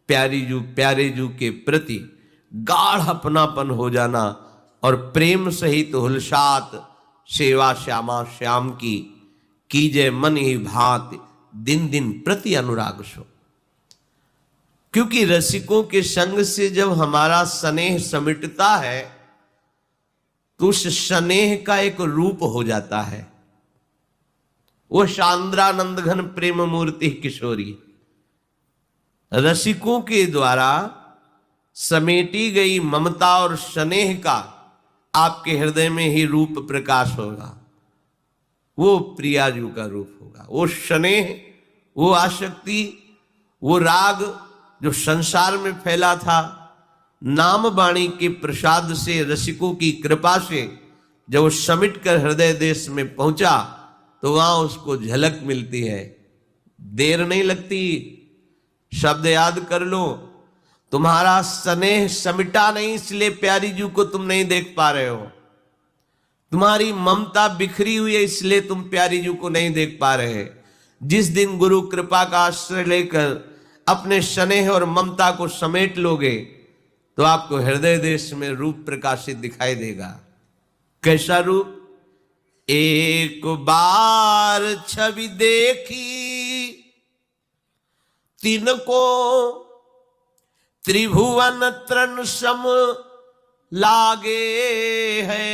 प्यारे जू के प्रति गाढ़ अपनापन हो जाना और प्रेम सहित हुलसात सेवा श्यामा श्याम की कीजय मन ही भांति दिन दिन प्रति अनुराग सो। क्योंकि रसिकों के संग से जब हमारा स्नेह समिटता है तो उस स्नेह का एक रूप हो जाता है। वो शांद्रानंद घन प्रेम मूर्ति किशोरी रसिकों के द्वारा समेटी गई ममता और स्नेह का आपके हृदय में ही रूप प्रकाश होगा। वो प्रियाजू का रूप होगा। वो स्नेह, वो आसक्ति, वो राग जो संसार में फैला था, नाम वाणी के प्रसाद से, रसिकों की कृपा से जब वो समिट कर हृदय देश में पहुंचा तो वहां उसको झलक मिलती है। देर नहीं लगती, शब्द याद कर लो। तुम्हारा स्नेह समिटा नहीं, इसलिए प्यारी जू को तुम नहीं देख पा रहे हो। तुम्हारी ममता बिखरी हुई है, इसलिए तुम प्यारी जू को नहीं देख पा रहे। जिस दिन गुरु कृपा का आश्रय लेकर अपने स्नेह और ममता को समेट लोगे तो आपको हृदय देश में रूप प्रकाशित दिखाई देगा। कैसा रूप? एक बार छवि देखी तिनको त्रिभुवन तृण सम लागे है।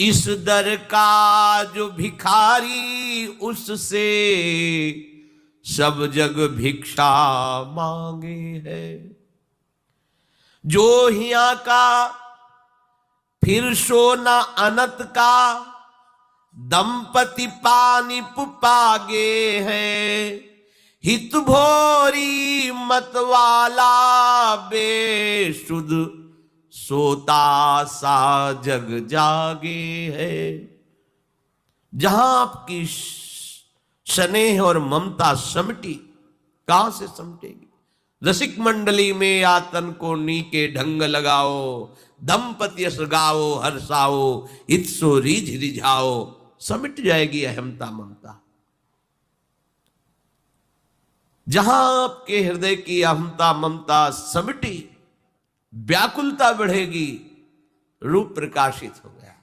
इस दर का जो भिखारी उससे सब जग भिक्षा मांगे है। जो हिया का फिर सोना अनत का दंपति पानी पुपागे है। हित भोरी मतवाला बेसुध सोता सा जग जागे है। जहां आपकी स्नेह और ममता समटी, कहां से समटेगी? रसिक मंडली में आतन को नीके ढंग लगाओ, दंपति यश गाओ हर्षाओ, हितसो रिझ रिझाओ, समिट जाएगी अहमता ममता। जहां आपके हृदय की अहमता ममता समिटी, व्याकुलता बढ़ेगी, रूप प्रकाशित हो गया।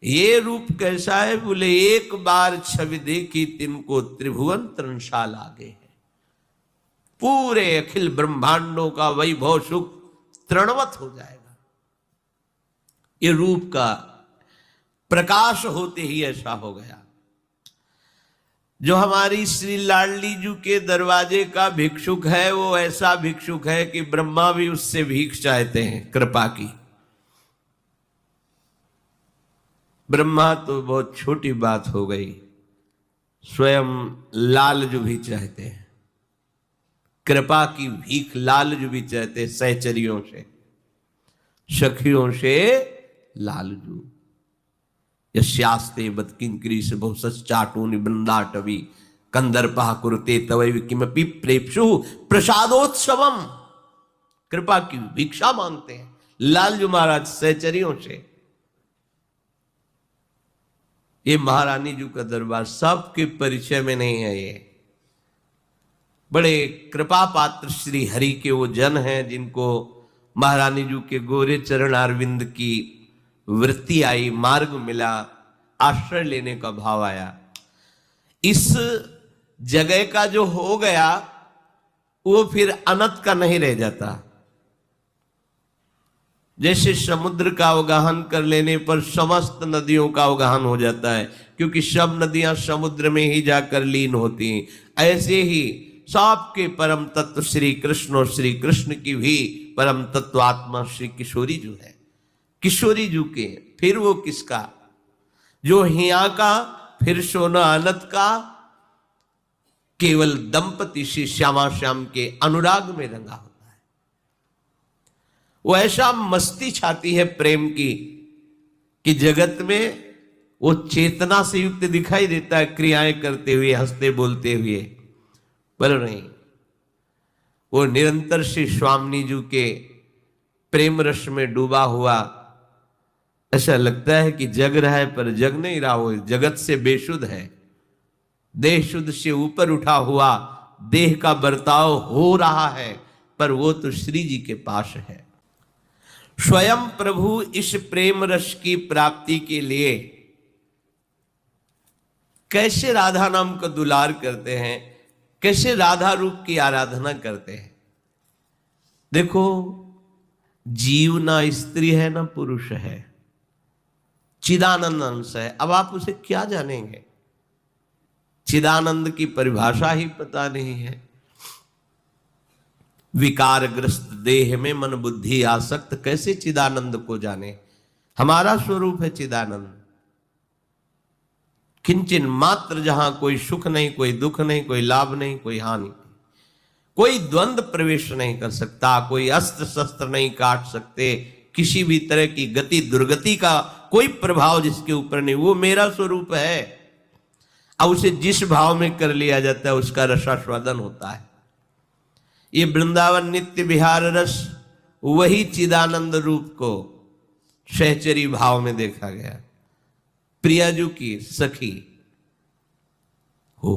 ये रूप कैसा है? बोले एक बार छवि देखी तिनको त्रिभुवन तृणशाल आगे है। पूरे अखिल ब्रह्मांडों का वैभव सुख तृणवत हो जाएगा। ये रूप का प्रकाश होते ही ऐसा हो गया। जो हमारी श्री लाडली जू के दरवाजे का भिक्षुक है, वो ऐसा भिक्षुक है कि ब्रह्मा भी उससे भीख चाहते हैं कृपा की। ब्रह्मा तो बहुत छोटी बात हो गई, स्वयं लालजू भी चाहते हैं कृपा की भीख। लालजू भी चाहते हैं, सहचरियों से, सखियों से लालजू। यस्यास्ते बदकिंकरी से बहु सच्चाटूनि वृंदाटवी कंदर्पः कुरुते तवैव किमपि प्रेप्सु प्रसादोत्सवम। कृपा की भिक्षा मांगते हैं लालजू महाराज सहचरियों से। ये महारानी जू का दरबार सबके परिचय में नहीं है। ये बड़े कृपा पात्र श्री हरि के वो जन हैं जिनको महारानी जू के गोरे चरण अरविंद की वृत्ति आई, मार्ग मिला, आश्रय लेने का भाव आया। इस जगह का जो हो गया वो फिर अनंत का नहीं रह जाता। जैसे समुद्र का अवगाहन कर लेने पर समस्त नदियों का अवगाहन हो जाता है, क्योंकि सब नदियां समुद्र में ही जाकर लीन होती हैं। ऐसे ही सबके परम तत्व श्री कृष्ण और श्री कृष्ण की भी परम तत्व आत्मा श्री किशोरी जू है। किशोरी जू के फिर वो किसका? जो हिया का फिर सोना अनंत का, केवल दंपति श्री श्यामा श्याम के अनुराग में रंगा होता है। वो ऐसा मस्ती छाती है प्रेम की कि जगत में वो चेतना से युक्त दिखाई देता है, क्रियाएं करते हुए, हंसते बोलते हुए, पर नहीं, वो निरंतर श्री स्वामी जी के प्रेम रस में डूबा हुआ। ऐसा लगता है कि जग रहा है पर जग नहीं रहा, वो जगत से बेसुध है। देह शुद्ध से ऊपर उठा हुआ देह का बर्ताव हो रहा है, पर वो तो श्री जी के पास है। स्वयं प्रभु इस प्रेम रस की प्राप्ति के लिए कैसे राधा नाम का दुलार करते हैं, कैसे राधा रूप की आराधना करते हैं। देखो, जीव ना स्त्री है ना पुरुष है, चिदानंद अंश है। अब आप उसे क्या जानेंगे? चिदानंद की परिभाषा ही पता नहीं है। विकारग्रस्त देह में मन बुद्धि आसक्त, कैसे चिदानंद को जाने? हमारा स्वरूप है चिदानंद। किंचन मात्र, जहां कोई सुख नहीं, कोई दुख नहीं, कोई लाभ नहीं, कोई हानि, कोई द्वंद्व प्रवेश नहीं कर सकता, कोई अस्त्र शस्त्र नहीं काट सकते, किसी भी तरह की गति दुर्गति का कोई प्रभाव जिसके ऊपर नहीं, वो मेरा स्वरूप है। अब उसे जिस भाव में कर लिया जाता है उसका रसास्वादन होता है। ये वृंदावन नित्य विहार रस वही चिदानंद रूप को सहचरी भाव में देखा गया। प्रियाजू की सखी हो,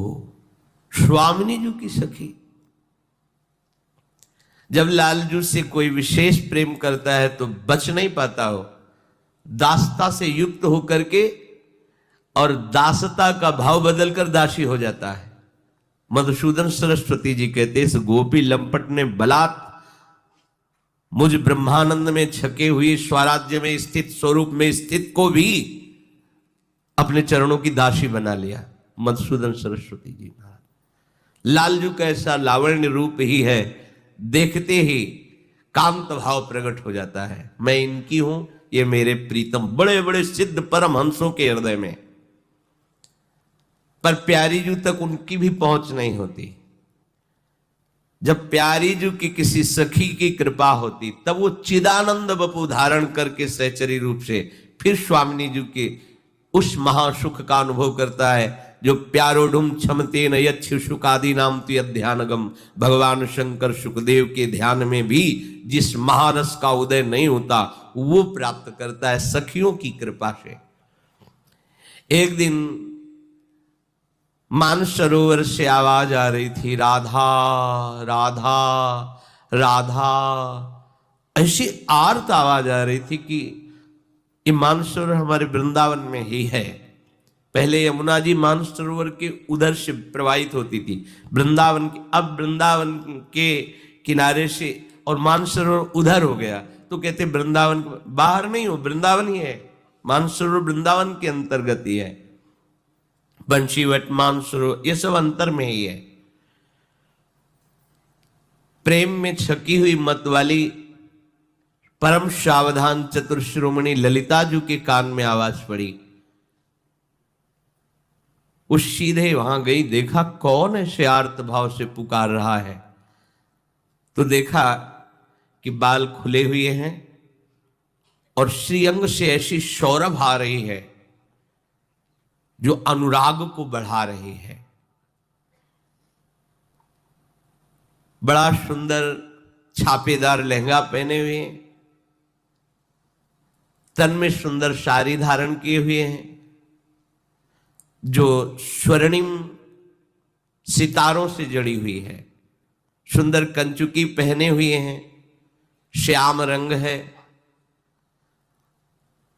स्वामिनी जू की सखी। जब लालजू से कोई विशेष प्रेम करता है तो बच नहीं पाता हो, दासता से युक्त होकर के और दासता का भाव बदलकर दासी हो जाता है। मधुसूदन सरस्वती जी कहते, इस गोपी लंपट ने बलात् मुझ ब्रह्मानंद में छके हुए स्वराज्य में स्थित, स्वरूप में स्थित को भी अपने चरणों की दासी बना लिया। मधुसूदन सरस्वती जी महाराज। लालजू का ऐसा लावण्य रूप ही है, देखते ही कांत भाव प्रकट हो जाता है। मैं इनकी हूं, ये मेरे प्रीतम। बड़े बड़े सिद्ध परम हंसों के हृदय में, पर प्यारी जू तक उनकी भी पहुंच नहीं होती। जब प्यारी जू की किसी सखी की कृपा होती, तब वो चिदानंद बपू धारण करके सहचरी रूप से फिर स्वामिनी जू के उस महासुख का अनुभव करता है जो प्यारोडुम क्षमते न यक्षुकादि नाम ध्यानगम। भगवान शंकर सुखदेव के ध्यान में भी जिस महारस का उदय नहीं होता वो प्राप्त करता है सखियों की कृपा से। एक दिन मानसरोवर से आवाज आ रही थी, राधा राधा राधा। ऐसी आर्त आवाज आ रही थी कि ये मानसरोवर हमारे वृंदावन में ही है। पहले यमुना जी मानसरोवर के उधर से प्रवाहित होती थी वृंदावन की, अब वृंदावन के किनारे से और मानसरोवर उधर हो गया। तो कहते वृंदावन बाहर नहीं हो, वृंदावन ही है। मानसरोवर वृंदावन के अंतर्गत ही है। बंशीवट, मानसरोवर, ये सब अंतर में ही है। प्रेम में छकी हुई मत वाली परम सावधान चतुर शिरोमणि ललिता जी के कान में आवाज पड़ी। उस सीधे वहां गई, देखा कौन ऐसे आर्त भाव से पुकार रहा है। तो देखा कि बाल खुले हुए हैं और श्रीअंग से ऐसी सौरभ आ रही है जो अनुराग को बढ़ा रही है। बड़ा सुंदर छापेदार लहंगा पहने हुए हैं, तन में सुंदर साड़ी धारण किए हुए हैं जो स्वर्णिम सितारों से जड़ी हुई है। सुंदर कंचुकी पहने हुए हैं, श्याम रंग है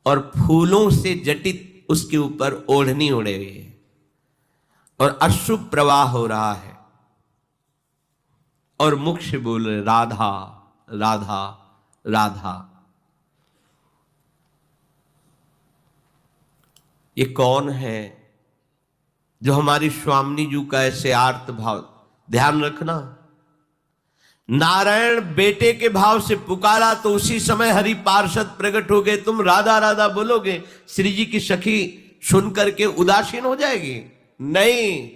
और फूलों से जटित उसके ऊपर ओढ़नी उड़े हुए है और अश्रु प्रवाह हो रहा है और मुख से बोल रहे राधा राधा राधा। ये कौन है जो हमारी स्वामिनी जी का ऐसे आर्त भाव? ध्यान रखना, नारायण बेटे के भाव से पुकारा तो उसी समय हरि पार्षद प्रकट हो गए। तुम राधा राधा बोलोगे, श्री जी की सखी सुन करके उदासीन हो जाएगी? नहीं,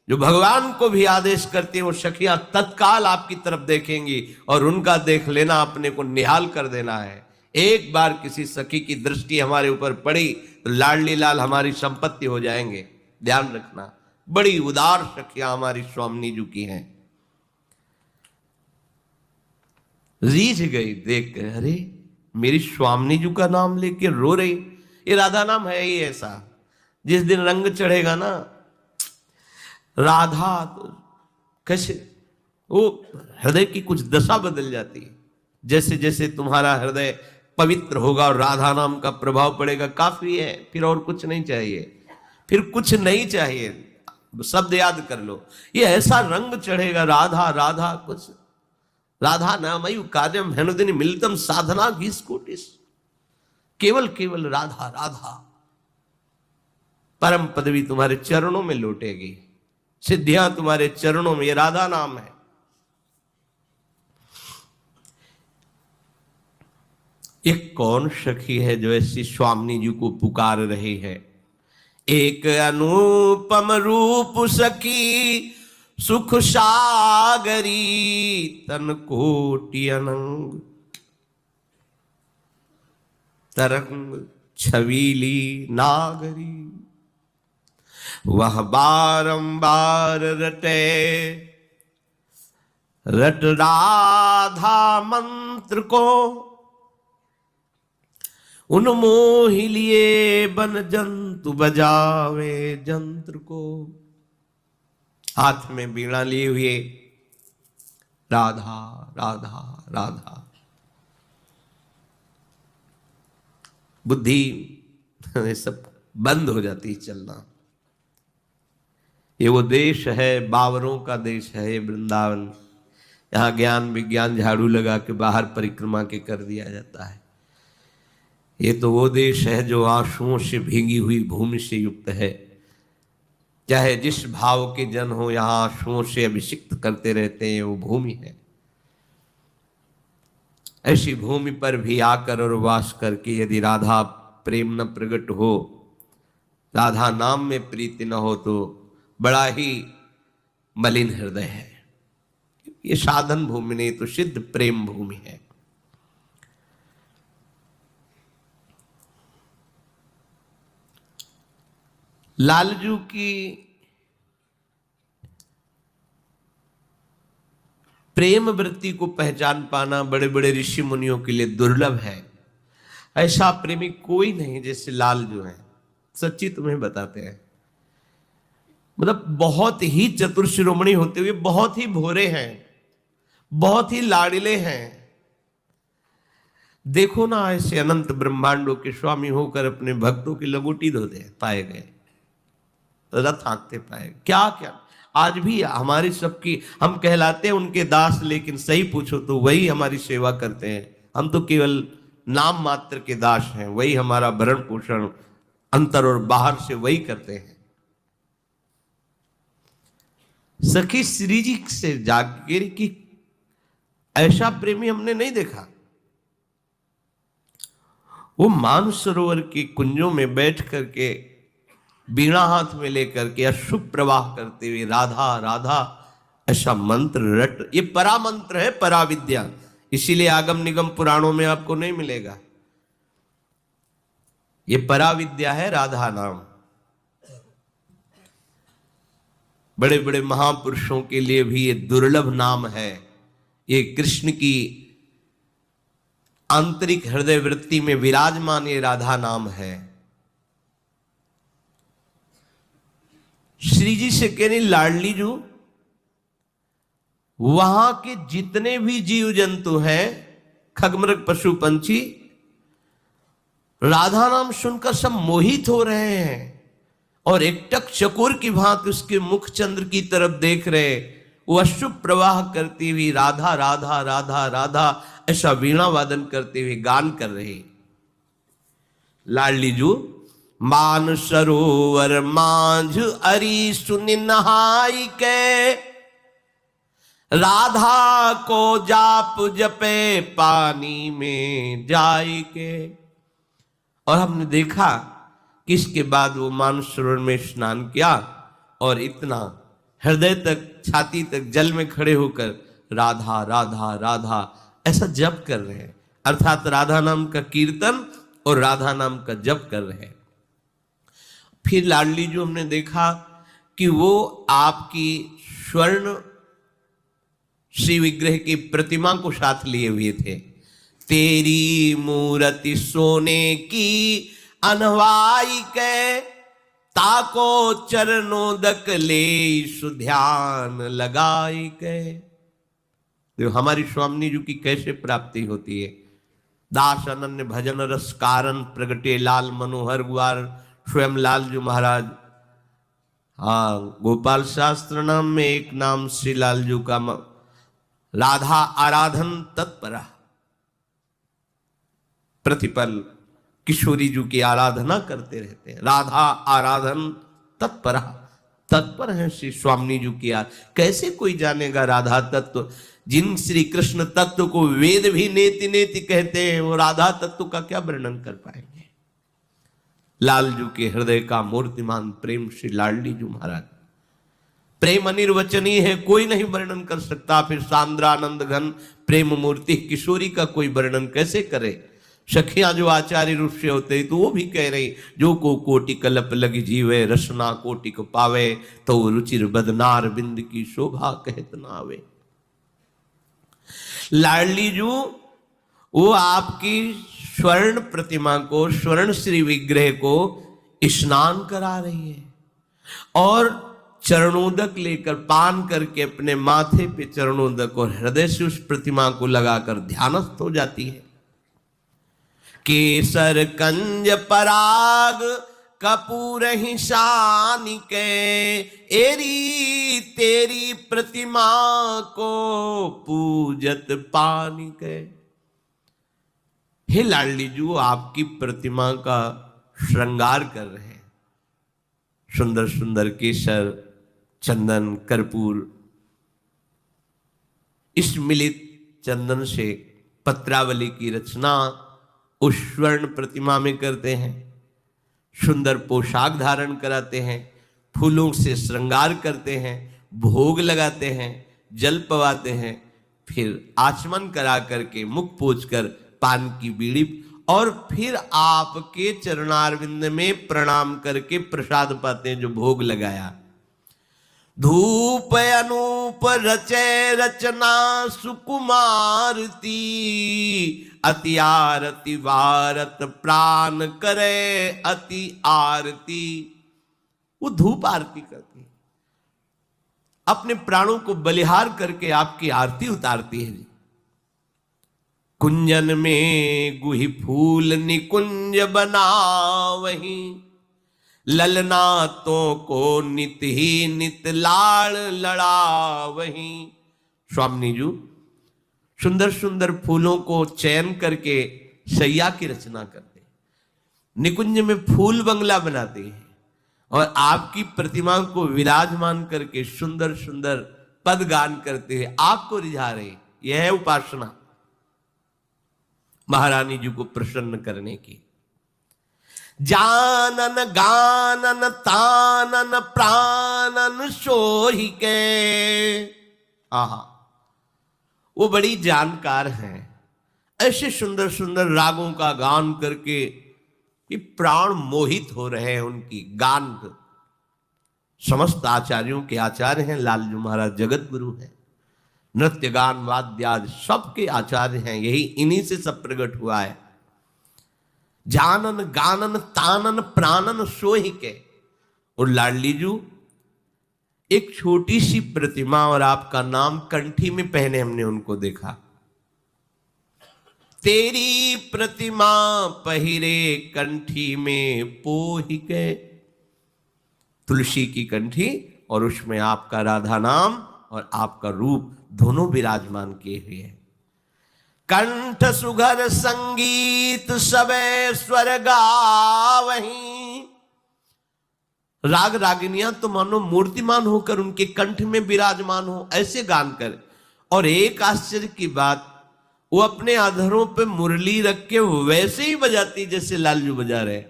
जो भगवान को भी आदेश करते हैं वो सखियां तत्काल आपकी तरफ देखेंगी और उनका देख लेना अपने को निहाल कर देना है। एक बार किसी सखी की दृष्टि हमारे ऊपर पड़ी तो लाडली लाल हमारी संपत्ति हो जाएंगे। ध्यान रखना, बड़ी उदार सखियां हमारी स्वामिनी जी की हैं। रीझ गई देख कर, अरे मेरी स्वामिनी जी का नाम लेके रो रही। ये राधा नाम है ही ऐसा, जिस दिन रंग चढ़ेगा ना राधा तो कैसे, वो हृदय की कुछ दशा बदल जाती है। जैसे जैसे तुम्हारा हृदय पवित्र होगा और राधा नाम का प्रभाव पड़ेगा, काफी है, फिर और कुछ नहीं चाहिए, फिर कुछ नहीं चाहिए। शब्द याद कर लो, ये ऐसा रंग चढ़ेगा, राधा राधा कुछ, राधा नामयु कार्यम हेनुदिनी मिलितम साधना घीसकोटिस, केवल केवल राधा राधा। परम पदवी तुम्हारे चरणों में लौटेगी, सिद्धियां तुम्हारे चरणों में, ये राधा नाम है। एक कौन सखी है जो ऐसी स्वामिनी जी को पुकार रही है? एक अनुपम रूप सखी सुख सागरी, तन कोटि अनंग तरंग छवीली नागरी। वह बारंबार रटे रट राधा मंत्र को, उन्मोहि लिए बन जंतु बजावे जंत्र को। हाथ में वीणा लिए हुए राधा राधा राधा। बुद्धि सब बंद हो जाती चलना। ये वो देश है, बावरों का देश है ये वृंदावन। यहाँ ज्ञान विज्ञान झाड़ू लगा के बाहर परिक्रमा के कर दिया जाता है। ये तो वो देश है जो आंसुओं से भीगी हुई भूमि से युक्त है। चाहे जिस भाव के जन हो, यहाँ आंसुओं से अभिषिक्त करते रहते हैं, वो भूमि है। ऐसी भूमि पर भी आकर और वास करके यदि राधा प्रेम न प्रकट हो, राधा नाम में प्रीति न हो, तो बड़ा ही मलिन हृदय है। ये साधन भूमि नहीं तो सिद्ध प्रेम भूमि है। लालजू की प्रेम वृत्ति को पहचान पाना बड़े बड़े ऋषि मुनियों के लिए दुर्लभ है। ऐसा प्रेमी कोई नहीं जैसे लालजू है। सच्ची तुम्हें बताते हैं, मतलब बहुत ही चतुर शिरोमणि होते हुए बहुत ही भोरे हैं, बहुत ही लाड़िले हैं। देखो ना, ऐसे अनंत ब्रह्मांडों के स्वामी होकर अपने भक्तों की लंगोटी धोते पाए गए, रथ हाँकते पाए। क्या क्या आज भी हमारी सबकी, हम कहलाते हैं उनके दास, लेकिन सही पूछो तो वही हमारी सेवा करते हैं। हम तो केवल नाम मात्र के दास हैं, वही हमारा भरण पोषण अंतर और बाहर से वही करते हैं। सखी श्री जी से जागीर की ऐसा प्रेमी हमने नहीं देखा। वो मानसरोवर के कुंजों में बैठ करके बीणा हाथ में लेकर के अशुभ प्रवाह करते हुए राधा राधा ऐसा मंत्र रट, ये परा मंत्र है, परा विद्या। इसीलिए आगम निगम पुराणों में आपको नहीं मिलेगा। ये परा विद्या है राधा नाम। बड़े बड़े महापुरुषों के लिए भी ये दुर्लभ नाम है। ये कृष्ण की आंतरिक हृदय वृत्ति में विराजमान ये राधा नाम है। श्री जी से कहने लाडली जू, वहां के जितने भी जीव जंतु हैं, खगमृग पशु पंछी, राधा नाम सुनकर सब मोहित हो रहे हैं और एकटक चकोर की भांति उसके मुख चंद्र की तरफ देख रहे। वो अशुभ प्रवाह करती हुई राधा राधा राधा राधा ऐसा वीणा वादन करते हुए गान कर रहे। लाडली जू मान सरोवर मांझ अरी सुनि नहाई के, राधा को जाप जपे पानी में जाई के। और हमने देखा कि इसके बाद वो मानसरोवर में स्नान किया और इतना हृदय तक, छाती तक जल में खड़े होकर राधा राधा राधा ऐसा जप कर रहे हैं। अर्थात राधा नाम का कीर्तन और राधा नाम का जप कर रहे हैं। फिर लाडली जो हमने देखा कि वो आपकी स्वर्ण श्री विग्रह की प्रतिमा को साथ लिए हुए थे। तेरी मूर्ति सोने की अनवाई के, ताको चरणोदक ले सुध्यान लगाई गए। तो हमारी स्वामी जी की कैसे प्राप्ति होती है। दास अनन्य भजन रस कारण प्रगटे लाल मनोहर गुआर स्वयं लालजू महाराज। हाँ, गोपाल शास्त्र नाम में एक नाम श्री लालजू का राधा आराधन तत्परा। प्रतिपल किशोरी जी की आराधना करते रहते हैं। राधा आराधन तत्परा, तत्पर है श्री स्वामी जी की। कैसे कोई जानेगा राधा तत्व, जिन श्री कृष्ण तत्व को वेद भी नेति नेति कहते हैं, वो राधा तत्व का क्या वर्णन कर पाएंगे। लालजू के हृदय का मूर्तिमान प्रेम श्री लाडली जी महाराज, प्रेम अनिर्वचनीय है, कोई नहीं वर्णन कर सकता। फिर सांद्रानंद घन प्रेम मूर्ति किशोरी का कोई वर्णन कैसे करे। सखियां जो आचार्य रूप से होते तो वो भी कह रही, जो को कोटि कलप लगी जीवे रसना कोटि को पावे, तो रुचिर बदनार बिंद की शोभा कहत न आवे। लाडली जू वो आपकी स्वर्ण प्रतिमा को, स्वर्ण श्री विग्रह को स्नान करा रही है और चरणोदक लेकर पान करके अपने माथे पे चरणोदक और हृदय से उस प्रतिमा को लगाकर ध्यानस्थ हो जाती है। केसर कंज पराग कपूर ही शान के, एरी तेरी प्रतिमा को पूजत पानी के। हे लाडली जू, आपकी प्रतिमा का श्रृंगार कर रहे हैं। सुंदर सुंदर केसर, चंदन, कर्पूर, इस मिलित चंदन से पत्रावली की रचना उस स्वर्ण प्रतिमा में करते हैं। सुंदर पोशाक धारण कराते हैं, फूलों से श्रृंगार करते हैं, भोग लगाते हैं, जल पवाते हैं, फिर आचमन करा करके मुख पोंछकर पान की बीड़ी, और फिर आपके चरणारविंद में प्रणाम करके प्रसाद पाते हैं जो भोग लगाया। धूप अनूप रचे रचना सुकुमारती, अति आरती वारत प्राण करे अति आरती। वो धूप आरती करती है, अपने प्राणों को बलिहार करके आपकी आरती उतारती है। कुंजन में गुही फूल निकुंज बनावही, ललनातों को नित ही नित लाड़ लड़ावही। स्वामी जी सुंदर सुंदर फूलों को चयन करके सैया की रचना करते, निकुंज में फूल बंगला बनाते हैं और आपकी प्रतिमा को विराजमान करके सुंदर सुंदर पद गान करते हैं, आपको रिझा रहे। यह है उपासना महारानी जी को प्रसन्न करने की। जानन गानन तानन प्राणन सोहि के। आहा, वो बड़ी जानकार हैं। ऐसे सुंदर सुंदर रागों का गान करके ये प्राण मोहित हो रहे हैं उनकी गान। समस्त आचार्यों के आचार्य हैं लालजू महाराज, जगत गुरु हैं। नृत्य गान वाद्यादि सबके आचार्य हैं, यही इन्हीं से सब प्रकट हुआ है। जानन गानन तानन प्राणन सोहि के। और लाडली जू एक छोटी सी प्रतिमा और आपका नाम कंठी में पहने हमने उनको देखा। तेरी प्रतिमा पहिरे कंठी में पोहि के। तुलसी की कंठी और उसमें आपका राधा नाम और आपका रूप दोनों विराजमान किए हुए हैं। कंठ सुघर संगीत सबे स्वर गावहीं। राग रागिनियां तो मानो मूर्तिमान होकर उनके कंठ में विराजमान हो, ऐसे गान कर। और एक आश्चर्य की बात, वो अपने अधरों पे मुरली रख के वैसे ही बजाती जैसे लालजू बजा रहे।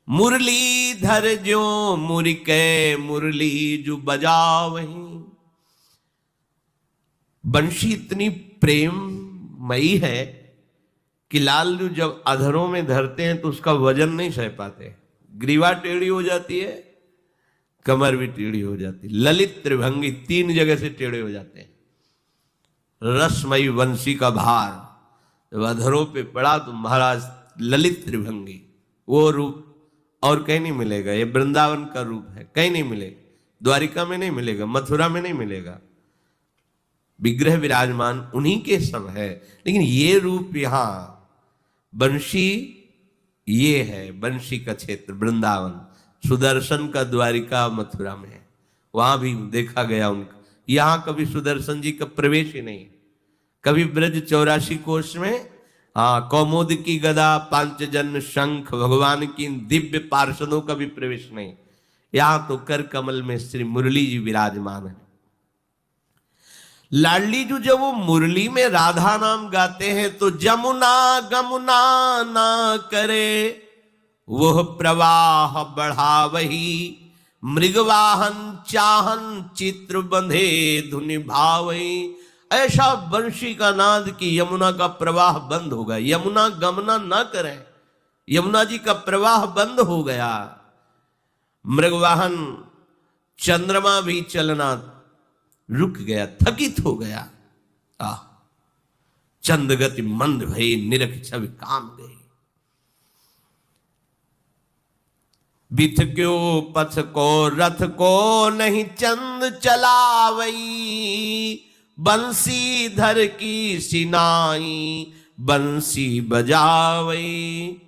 मुरली धर जो मुरिके मुरली जो बजावहीं। बंशी इतनी प्रेममयी है कि लालजू जब अधरों में धरते हैं तो उसका वजन नहीं सह पाते। ग्रीवा टेढ़ी हो जाती है, कमर भी टेढ़ी हो जाती। ललित त्रिभंगी, 3 जगह से टेढ़े हो जाते हैं। रसमयी वंशी का भार जब अधरों पे पड़ा तो महाराज ललित त्रिभंगी, वो रूप और कहीं नहीं मिलेगा। ये वृंदावन का रूप है, कहीं नहीं मिलेगा, द्वारिका में नहीं मिलेगा, मथुरा में नहीं मिलेगा। विग्रह विराजमान उन्हीं के सब है, लेकिन ये रूप यहां बंशी, ये है बंशी का क्षेत्र वृंदावन। सुदर्शन का द्वारिका मथुरा में है, वहां भी देखा गया उनका। यहां कभी सुदर्शन जी का प्रवेश ही नहीं, कभी ब्रज 84 कोश में कौमुद की गदा, पांचजन्य शंख, भगवान की दिव्य पार्षदों का भी प्रवेश नहीं। यहां तो कर कमल में श्री मुरली जी विराजमान है। लाडली जी जब वो मुरली में राधा नाम गाते हैं तो जमुना गमुना ना करे, वह प्रवाह बढ़ावही, मृगवाहन चाहन चित्र बंधे धुनि भावई। ऐसा बंशी का नाद कि यमुना का प्रवाह बंद हो गया। यमुना गमना ना करें, यमुना जी का प्रवाह बंद हो गया। मृगवाहन चंद्रमा भी चलना रुक गया, थकित हो गया। चंद गति मंद भई, निरख छवि काम गई। बिथ क्यों पथ को रथ को नहीं चंद चलावई, बंसी धर की सिनाई बंसी बजावई।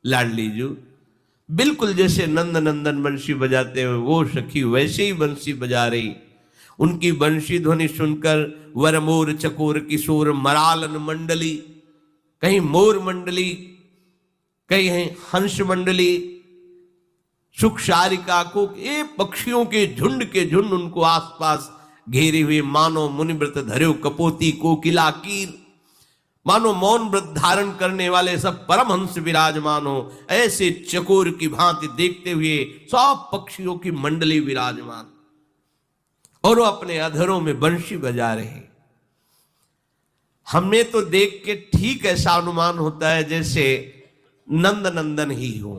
लाडली जी बिल्कुल जैसे नंद नंदन बंसी बजाते हुए वो सखी वैसे ही बंसी बजा रही। उनकी बंशी ध्वनि सुनकर वर मोर चकोर किशोर मरालन मंडली, कहीं मोर मंडली, कहीं हंस मंडली, सुख सारिका को, ये पक्षियों के झुंड उनको आसपास घेरे हुए, मानो मुनिव्रत धर्यो कपोती कोकिला कीर, मानो मौन व्रत धारण करने वाले सब परमहंस विराजमान हो, ऐसे चकोर की भांति देखते हुए सब पक्षियों की मंडली विराजमान, और वो अपने अधरों में बंशी बजा रहे। हमें तो देख के ठीक ऐसा अनुमान होता है जैसे नंद नंदन ही हो।